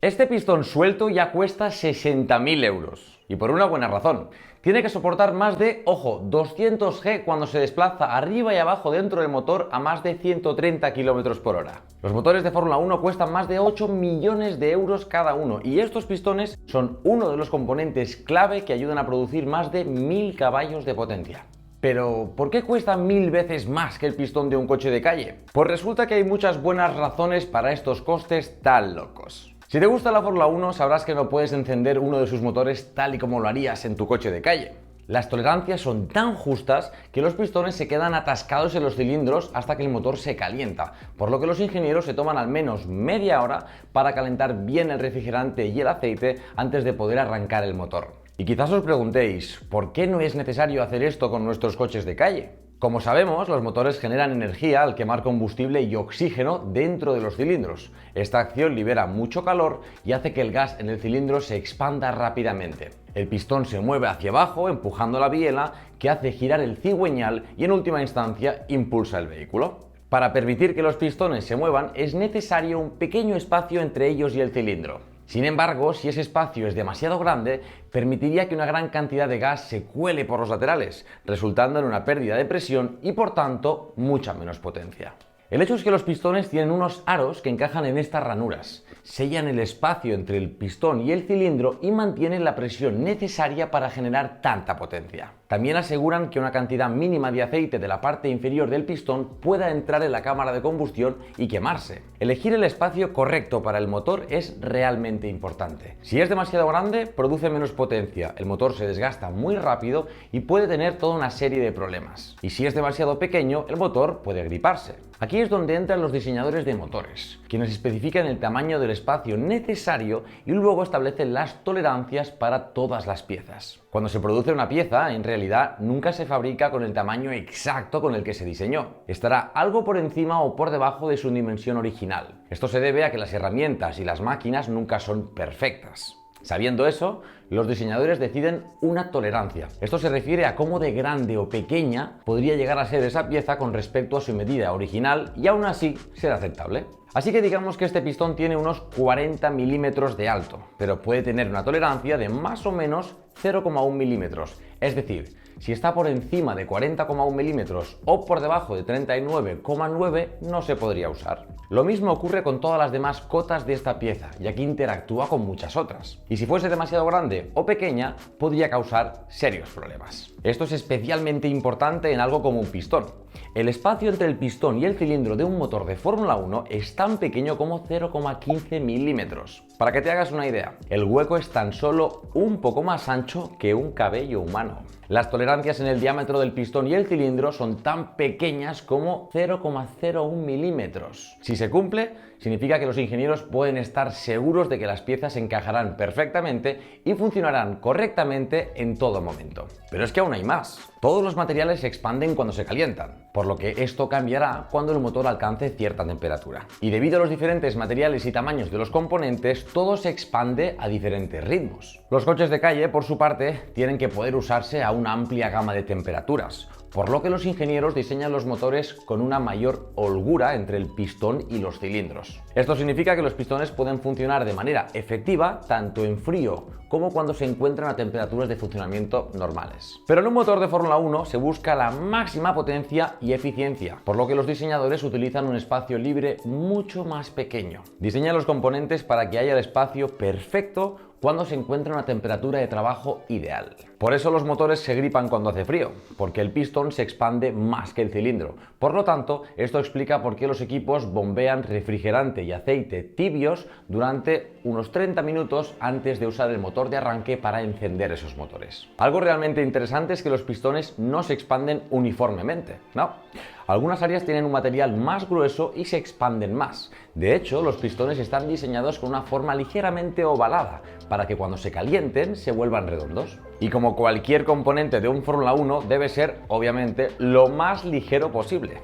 Este pistón suelto ya cuesta 60.000 euros. Y por una buena razón. Tiene que soportar más de, ojo, 200 G cuando se desplaza arriba y abajo dentro del motor a más de 130 km por hora. Los motores de Fórmula 1 cuestan más de 8 millones de euros cada uno y estos pistones son uno de los componentes clave que ayudan a producir más de 1000 caballos de potencia. Pero, ¿por qué cuesta 1000 veces más que el pistón de un coche de calle? Pues resulta que hay muchas buenas razones para estos costes tan locos. Si te gusta la Fórmula 1, sabrás que no puedes encender uno de sus motores tal y como lo harías en tu coche de calle. Las tolerancias son tan justas que los pistones se quedan atascados en los cilindros hasta que el motor se calienta, por lo que los ingenieros se toman al menos media hora para calentar bien el refrigerante y el aceite antes de poder arrancar el motor. Y quizás os preguntéis, ¿por qué no es necesario hacer esto con nuestros coches de calle? Como sabemos, los motores generan energía al quemar combustible y oxígeno dentro de los cilindros. Esta acción libera mucho calor y hace que el gas en el cilindro se expanda rápidamente. El pistón se mueve hacia abajo, empujando la biela, que hace girar el cigüeñal y en última instancia impulsa el vehículo. Para permitir que los pistones se muevan es necesario un pequeño espacio entre ellos y el cilindro. Sin embargo, si ese espacio es demasiado grande, permitiría que una gran cantidad de gas se cuele por los laterales, resultando en una pérdida de presión y por tanto mucha menos potencia. El hecho es que los pistones tienen unos aros que encajan en estas ranuras, sellan el espacio entre el pistón y el cilindro y mantienen la presión necesaria para generar tanta potencia. También aseguran que una cantidad mínima de aceite de la parte inferior del pistón pueda entrar en la cámara de combustión y quemarse. Elegir el espacio correcto para el motor es realmente importante. Si es demasiado grande, produce menos potencia, el motor se desgasta muy rápido y puede tener toda una serie de problemas. Y si es demasiado pequeño, el motor puede griparse. Aquí es donde entran los diseñadores de motores, quienes especifican el tamaño del espacio necesario y luego establecen las tolerancias para todas las piezas. Cuando se produce una pieza, en realidad nunca se fabrica con el tamaño exacto con el que se diseñó. Estará algo por encima o por debajo de su dimensión original. Esto se debe a que las herramientas y las máquinas nunca son perfectas. Sabiendo eso, los diseñadores deciden una tolerancia. Esto se refiere a cómo de grande o pequeña podría llegar a ser esa pieza con respecto a su medida original y aún así ser aceptable. Así que digamos que este pistón tiene unos 40 milímetros de alto, pero puede tener una tolerancia de más o menos 0,1 milímetros. Es decir, si está por encima de 40,1 milímetros o por debajo de 39,9 no se podría usar. Lo mismo ocurre con todas las demás cotas de esta pieza, ya que interactúa con muchas otras. Y si fuese demasiado grande o pequeña, podría causar serios problemas. Esto es especialmente importante en algo como un pistón. El espacio entre el pistón y el cilindro de un motor de Fórmula 1 es tan pequeño como 0,15 milímetros. Para que te hagas una idea, el hueco es tan solo un poco más ancho que un cabello humano. Las tolerancias en el diámetro del pistón y el cilindro son tan pequeñas como 0,01 milímetros. Si se cumple, significa que los ingenieros pueden estar seguros de que las piezas encajarán perfectamente y funcionarán correctamente en todo momento. Pero es que aún hay más. Todos los materiales se expanden cuando se calientan, por lo que esto cambiará cuando el motor alcance cierta temperatura. Y debido a los diferentes materiales y tamaños de los componentes, todo se expande a diferentes ritmos. Los coches de calle, por su parte, tienen que poder usarse a una amplia gama de temperaturas, por lo que los ingenieros diseñan los motores con una mayor holgura entre el pistón y los cilindros. Esto significa que los pistones pueden funcionar de manera efectiva tanto en frío como cuando se encuentran a temperaturas de funcionamiento normales. Pero en un motor de Fórmula 1 se busca la máxima potencia y eficiencia, por lo que los diseñadores utilizan un espacio libre mucho más pequeño. Diseñan los componentes para que haya el espacio perfecto cuando se encuentra una temperatura de trabajo ideal. Por eso los motores se gripan cuando hace frío, porque el pistón se expande más que el cilindro. Por lo tanto, esto explica por qué los equipos bombean refrigerante y aceite tibios durante unos 30 minutos antes de usar el motor de arranque para encender esos motores. Algo realmente interesante es que los pistones no se expanden uniformemente, ¿no? Algunas áreas tienen un material más grueso y se expanden más. De hecho, los pistones están diseñados con una forma ligeramente ovalada, para que cuando se calienten se vuelvan redondos. Y como cualquier componente de un Fórmula 1 debe ser, obviamente, lo más ligero posible.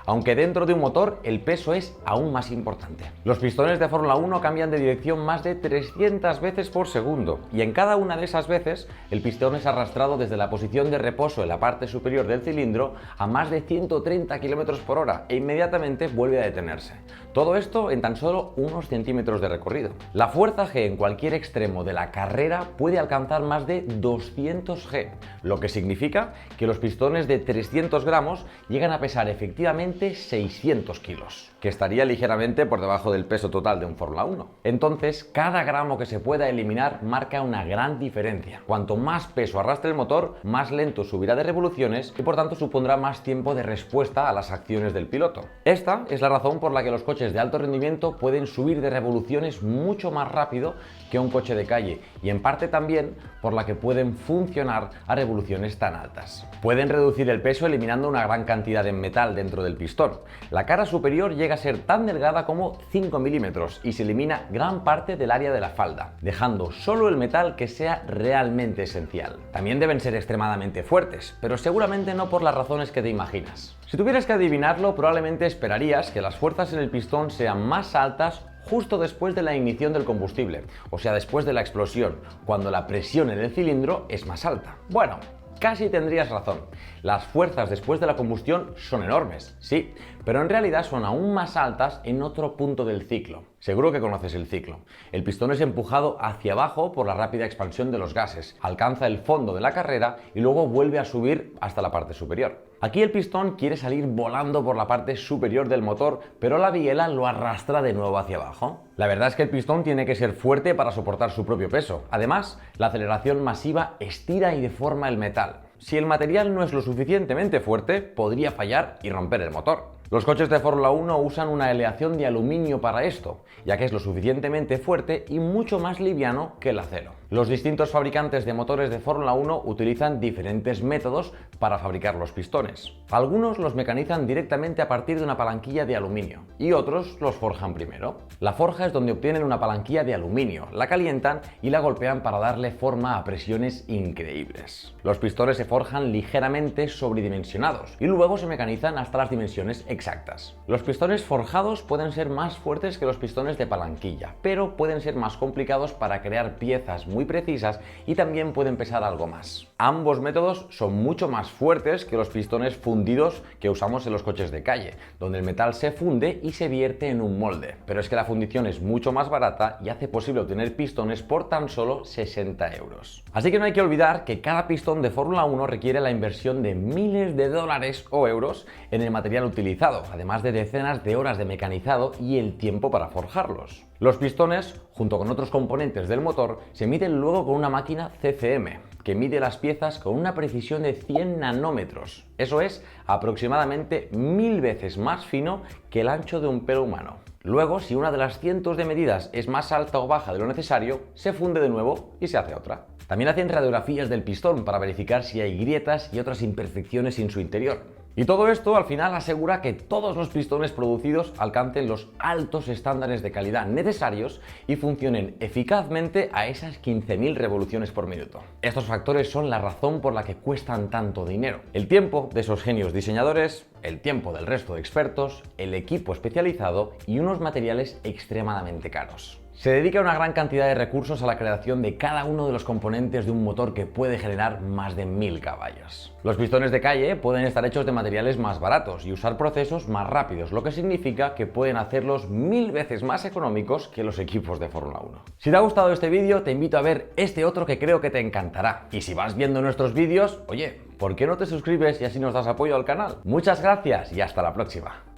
aunque dentro de un motor el peso es aún más importante. Los pistones de Fórmula 1 cambian de dirección más de 300 veces por segundo y en cada una de esas veces el pistón es arrastrado desde la posición de reposo en la parte superior del cilindro a más de 130 km por hora e inmediatamente vuelve a detenerse. Todo esto en tan solo unos centímetros de recorrido. La fuerza G en cualquier extremo de la carrera puede alcanzar más de 200 G, lo que significa que los pistones de 300 gramos llegan a pesar efectivamente 600 kilos, que estaría ligeramente por debajo del peso total de un Fórmula 1. Entonces, cada gramo que se pueda eliminar marca una gran diferencia. Cuanto más peso arrastre el motor, más lento subirá de revoluciones y por tanto supondrá más tiempo de respuesta a las acciones del piloto. Esta es la razón por la que los coches de alto rendimiento pueden subir de revoluciones mucho más rápido que un coche de calle y en parte también por la que pueden funcionar a revoluciones tan altas. Pueden reducir el peso eliminando una gran cantidad de metal dentro del pistón. La cara superior llega a ser tan delgada como 5 milímetros y se elimina gran parte del área de la falda, dejando solo el metal que sea realmente esencial. También deben ser extremadamente fuertes, pero seguramente no por las razones que te imaginas. Si tuvieras que adivinarlo, probablemente esperarías que las fuerzas en el pistón sean más altas justo después de la ignición del combustible, o sea, después de la explosión, cuando la presión en el cilindro es más alta. Bueno, casi tendrías razón. Las fuerzas después de la combustión son enormes, sí, pero en realidad son aún más altas en otro punto del ciclo. Seguro que conoces el ciclo. El pistón es empujado hacia abajo por la rápida expansión de los gases, alcanza el fondo de la carrera y luego vuelve a subir hasta la parte superior. Aquí el pistón quiere salir volando por la parte superior del motor, pero la biela lo arrastra de nuevo hacia abajo. La verdad es que el pistón tiene que ser fuerte para soportar su propio peso. Además, la aceleración masiva estira y deforma el metal. Si el material no es lo suficientemente fuerte, podría fallar y romper el motor. Los coches de Fórmula 1 usan una aleación de aluminio para esto, ya que es lo suficientemente fuerte y mucho más liviano que el acero. Los distintos fabricantes de motores de Fórmula 1 utilizan diferentes métodos para fabricar los pistones. Algunos los mecanizan directamente a partir de una palanquilla de aluminio y otros los forjan primero. La forja es donde obtienen una palanquilla de aluminio, la calientan y la golpean para darle forma a presiones increíbles. Los pistones se forjan ligeramente sobredimensionados y luego se mecanizan hasta las dimensiones exactas. Los pistones forjados pueden ser más fuertes que los pistones de palanquilla, pero pueden ser más complicados para crear piezas muy precisas y también pueden pesar algo más. Ambos métodos son mucho más fuertes que los pistones fundidos que usamos en los coches de calle, donde el metal se funde y se vierte en un molde. Pero es que la fundición es mucho más barata y hace posible obtener pistones por tan solo 60 euros. Así que no hay que olvidar que cada pistón de Fórmula 1 requiere la inversión de miles de dólares o euros en el material utilizado, además de decenas de horas de mecanizado y el tiempo para forjarlos. Los pistones, junto con otros componentes del motor, se miden luego con una máquina CCM, que mide las piezas con una precisión de 100 nanómetros. Eso es aproximadamente 1000 veces más fino que el ancho de un pelo humano. Luego, si una de las cientos de medidas es más alta o baja de lo necesario, se funde de nuevo y se hace otra. También hacen radiografías del pistón para verificar si hay grietas y otras imperfecciones en su interior. Y todo esto al final asegura que todos los pistones producidos alcancen los altos estándares de calidad necesarios y funcionen eficazmente a esas 15.000 revoluciones por minuto. Estos factores son la razón por la que cuestan tanto dinero. El tiempo de esos genios diseñadores, el tiempo del resto de expertos, el equipo especializado y unos materiales extremadamente caros. Se dedica una gran cantidad de recursos a la creación de cada uno de los componentes de un motor que puede generar más de 1000 caballos. Los pistones de calle pueden estar hechos de materiales más baratos y usar procesos más rápidos, lo que significa que pueden hacerlos 1000 veces más económicos que los equipos de Fórmula 1. Si te ha gustado este vídeo, te invito a ver este otro que creo que te encantará. Y si vas viendo nuestros vídeos, oye, ¿por qué no te suscribes y así nos das apoyo al canal? Muchas gracias y hasta la próxima.